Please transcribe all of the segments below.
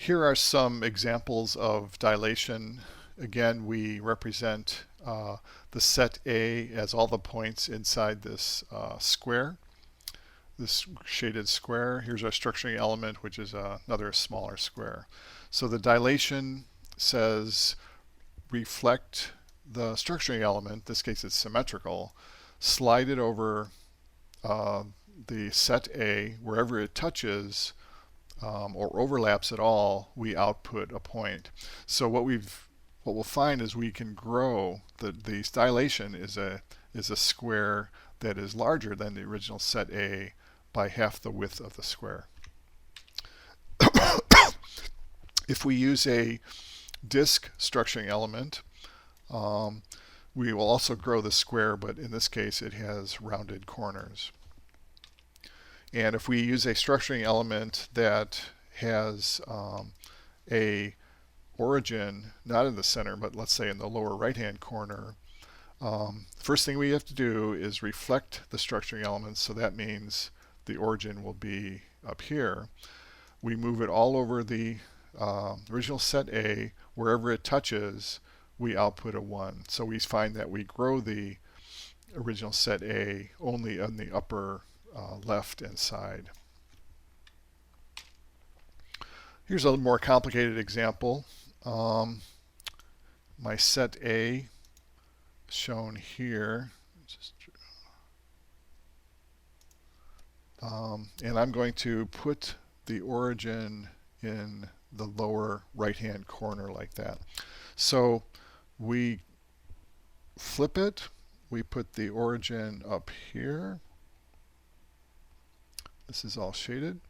Here are some examples of dilation. Again, we represent the set A as all the points inside this square, this shaded square. Here's our structuring element, which is another smaller square. So the dilation says reflect the structuring element, in this case it's symmetrical, slide it over the set A. Wherever it touches or overlaps at all, we output a point. So what we'll find is we can grow the dilation is a square that is larger than the original set A by half the width of the square. If we use a disk structuring element, we will also grow the square, but in this case it has rounded corners. And if we use a structuring element that has a origin not in the center, but let's say in the lower right hand corner, first thing we have to do is reflect the structuring elements, so that means the origin will be up here. We move it all over the original set A. Wherever it touches, we output a 1. So we find that we grow the original set A only on the upper left and side. Here's a more complicated example. My set A shown here, and I'm going to put the origin in the lower right hand corner like that. So we flip it, we put the origin up here. This is all shaded,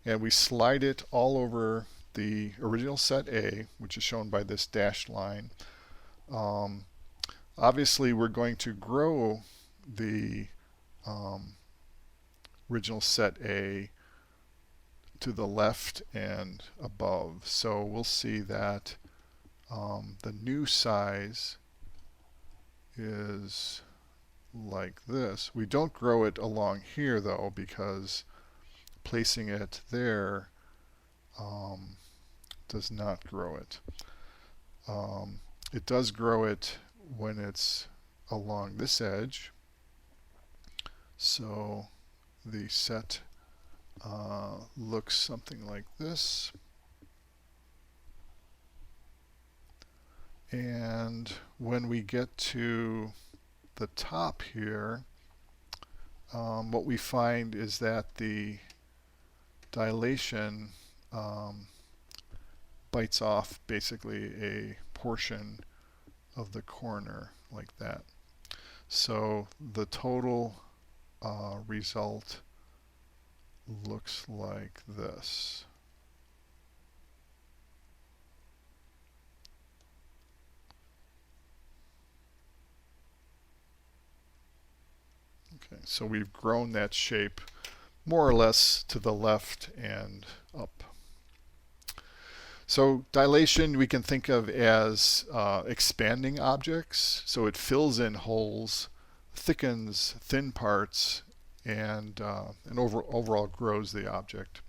and we slide it all over the original set A, which is shown by this dashed line. Obviously we're going to grow the original set A to the left and above. So we'll see that the new size is like this. We don't grow it along here though, because placing it there does not grow it. It does grow it when it's along this edge. So the set looks something like this. And when we get to the top here, what we find is that the dilation bites off basically a portion of the corner like that. So the total result looks like this. Okay, so we've grown that shape more or less to the left and up. So dilation we can think of as expanding objects. So it fills in holes, thickens thin parts, and overall grows the object.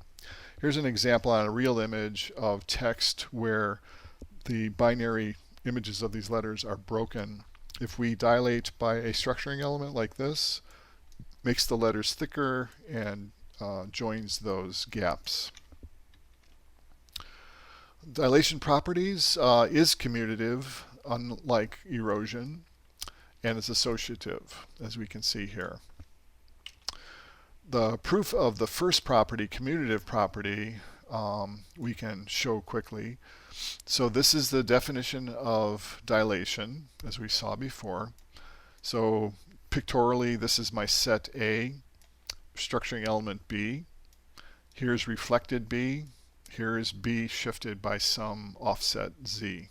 Here's an example on a real image of text where the binary images of these letters are broken. If we dilate by a structuring element like this, makes the letters thicker and joins those gaps. Dilation properties is commutative, unlike erosion, and is associative, as we can see here. The proof of the first property, commutative property, we can show quickly. So this is the definition of dilation, as we saw before. So pictorially, this is my set A, structuring element B. Here's reflected B. Here is B shifted by some offset Z.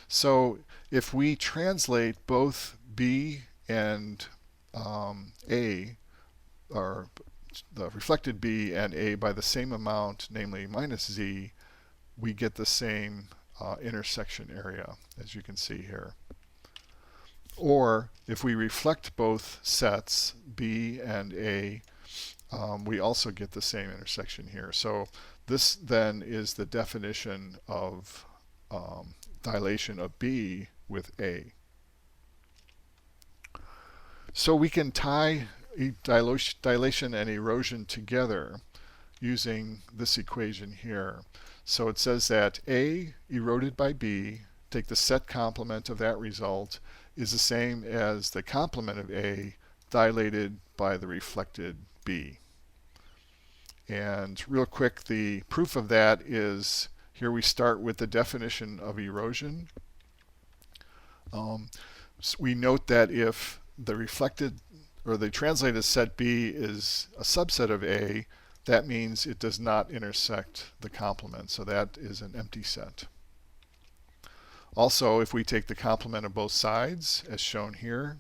So if we translate both B and A, or the reflected B and A by the same amount, namely minus Z, we get the same intersection area, as you can see here. Or if we reflect both sets, B and A, we also get the same intersection here. So this then is the definition of dilation of B with A. So we can tie dilation and erosion together using this equation here. So it says that A eroded by B, take the set complement of that result, is the same as the complement of A dilated by the reflected B. And real quick, the proof of that is here we start with the definition of erosion. So we note that if the reflected or the translated set B is a subset of A, that means it does not intersect the complement. So that is an empty set. Also, if we take the complement of both sides, as shown here,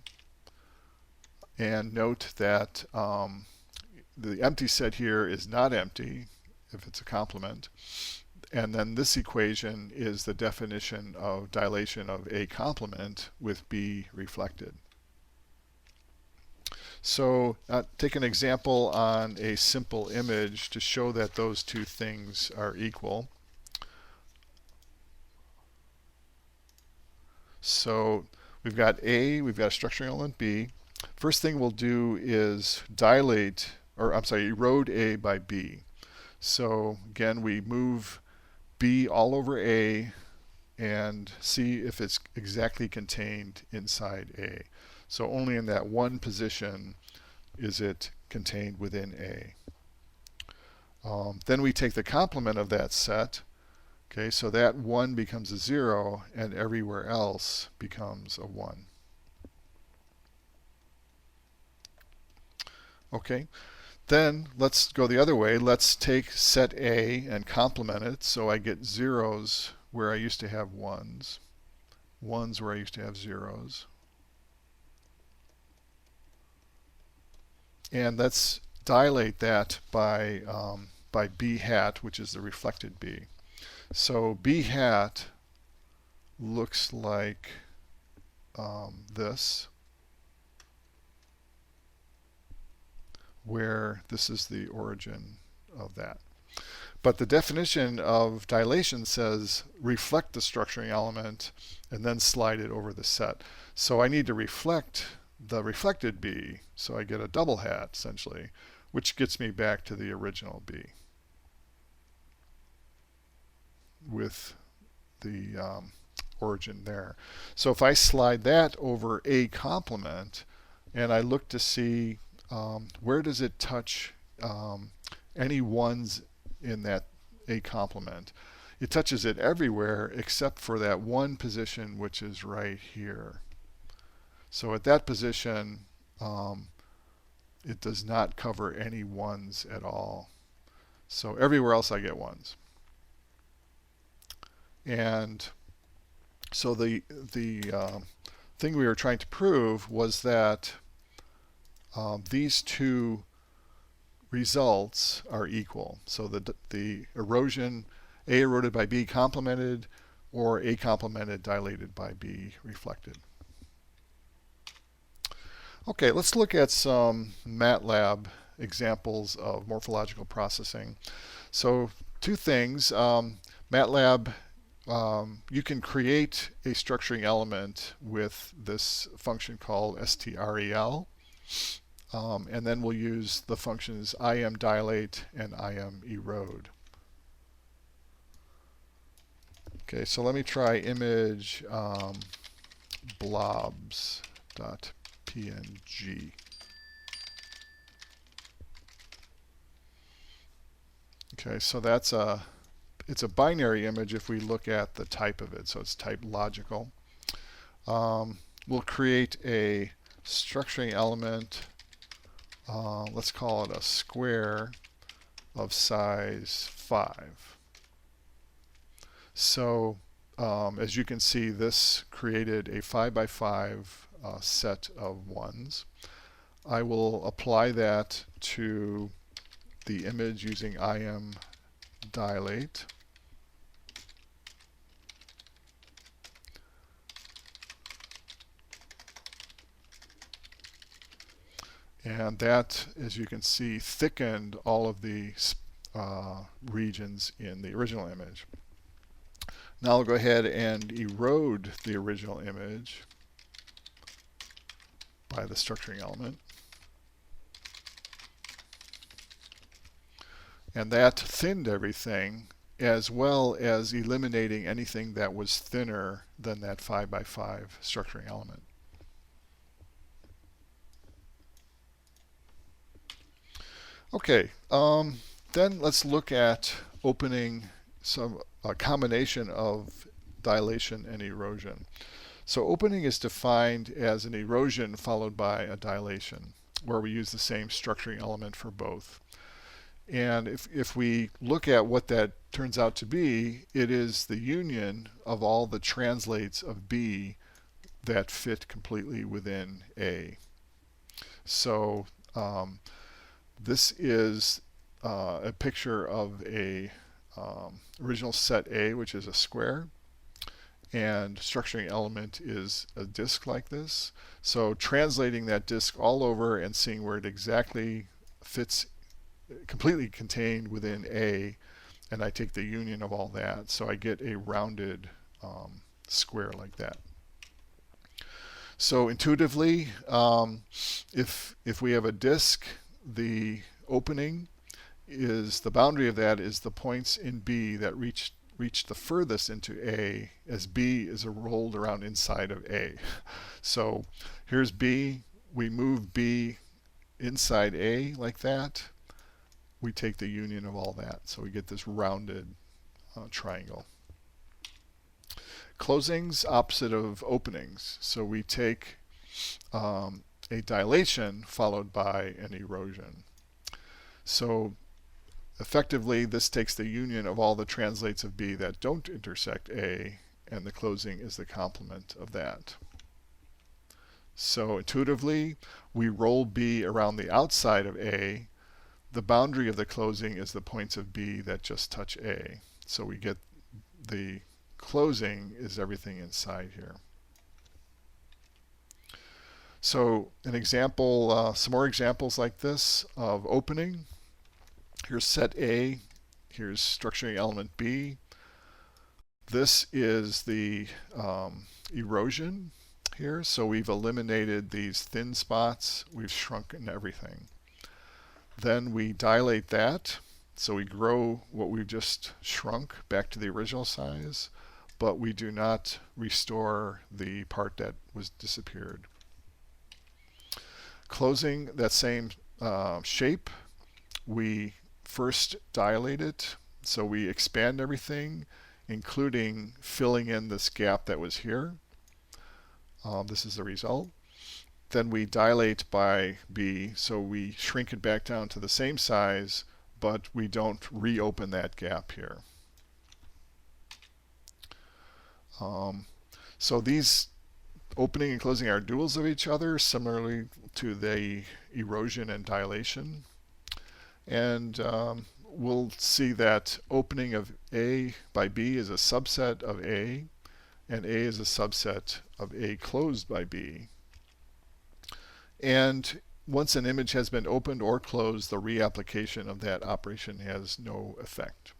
and note that the empty set here is not empty if it's a complement, and then this equation is the definition of dilation of A complement with B reflected. So take an example on a simple image to show that those two things are equal. So we've got A, we've got a structuring element B. First thing we'll do is erode A by B. So again, we move B all over A and see if it's exactly contained inside A. So only in that one position is it contained within A. Then we take the complement of that set. Okay, so that 1 becomes a 0, and everywhere else becomes a 1. Okay, then let's go the other way. Let's take set A and complement it, so I get zeros where I used to have ones, ones where I used to have zeros. And let's dilate that by B hat, which is the reflected B. So B hat looks like this, where this is the origin of that. But the definition of dilation says reflect the structuring element and then slide it over the set. So I need to reflect the reflected B, so I get a double hat essentially, which gets me back to the original B with the origin there. So if I slide that over A complement and I look to see where does it touch any ones in that A complement, it touches it everywhere except for that one position which is right here. So at that position it does not cover any ones at all. So everywhere else I get ones. And so the thing we were trying to prove was that these two results are equal. So the erosion, A eroded by B complemented, or A complemented dilated by B reflected. Okay, let's look at some Matlab examples of morphological processing. So two things. Matlab, you can create a structuring element with this function called strel. And then we'll use the functions imDilate and imErode. Okay, so let me try image blobs.png. Okay, so it's a binary image if we look at the type of it, so it's type logical. We'll create a structuring element, let's call it a square of size 5. So as you can see, this created a 5 by 5 set of ones. I will apply that to the image using imDilate. And that, as you can see, thickened all of the regions in the original image. Now I'll go ahead and erode the original image by the structuring element. And that thinned everything, as well as eliminating anything that was thinner than that 5x5 structuring element. Okay, then let's look at opening a combination of dilation and erosion. So opening is defined as an erosion followed by a dilation, where we use the same structuring element for both. And if we look at what that turns out to be, it is the union of all the translates of B that fit completely within A. So this is a picture of a original set A, which is a square, and structuring element is a disk like this. So translating that disk all over and seeing where it exactly fits, completely contained within A, and I take the union of all that, so I get a rounded square like that. So intuitively, if we have a disk, the opening is, the boundary of that is the points in B that reach the furthest into A, as B is rolled around inside of A. So here's B, we move B inside A like that, we take the union of all that, so we get this rounded triangle. Closings, opposite of openings. So we take a dilation followed by an erosion. So effectively, this takes the union of all the translates of B that don't intersect A, and the closing is the complement of that. So intuitively, we roll B around the outside of A. The boundary of the closing is the points of B that just touch A. So we get the closing is everything inside here. So an example, some more examples like this of opening. Here's set A, here's structuring element B. This is the erosion here. So we've eliminated these thin spots, we've shrunken everything. Then we dilate that, so we grow what we've just shrunk back to the original size, but we do not restore the part that was disappeared. Closing that same shape, we first dilate it, so we expand everything, including filling in this gap that was here. This is the result. Then we dilate by B, so we shrink it back down to the same size, but we don't reopen that gap here. So these opening and closing are duals of each other, similarly to the erosion and dilation. And we'll see that opening of A by B is a subset of A, and A is a subset of A closed by B. And once an image has been opened or closed, the reapplication of that operation has no effect.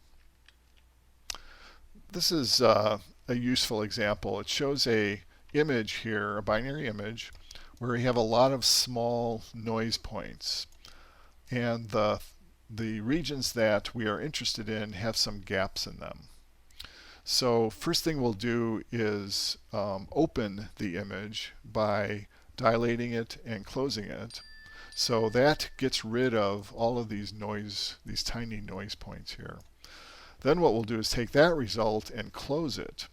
This is a useful example. It shows a image here, a binary image, where we have a lot of small noise points. And the regions that we are interested in have some gaps in them. So first thing we'll do is open the image by dilating it and closing it. So that gets rid of all of these tiny noise points here. Then what we'll do is take that result and close it.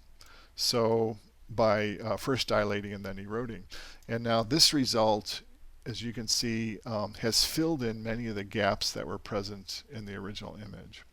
So by first dilating and then eroding. And now this result, as you can see, has filled in many of the gaps that were present in the original image.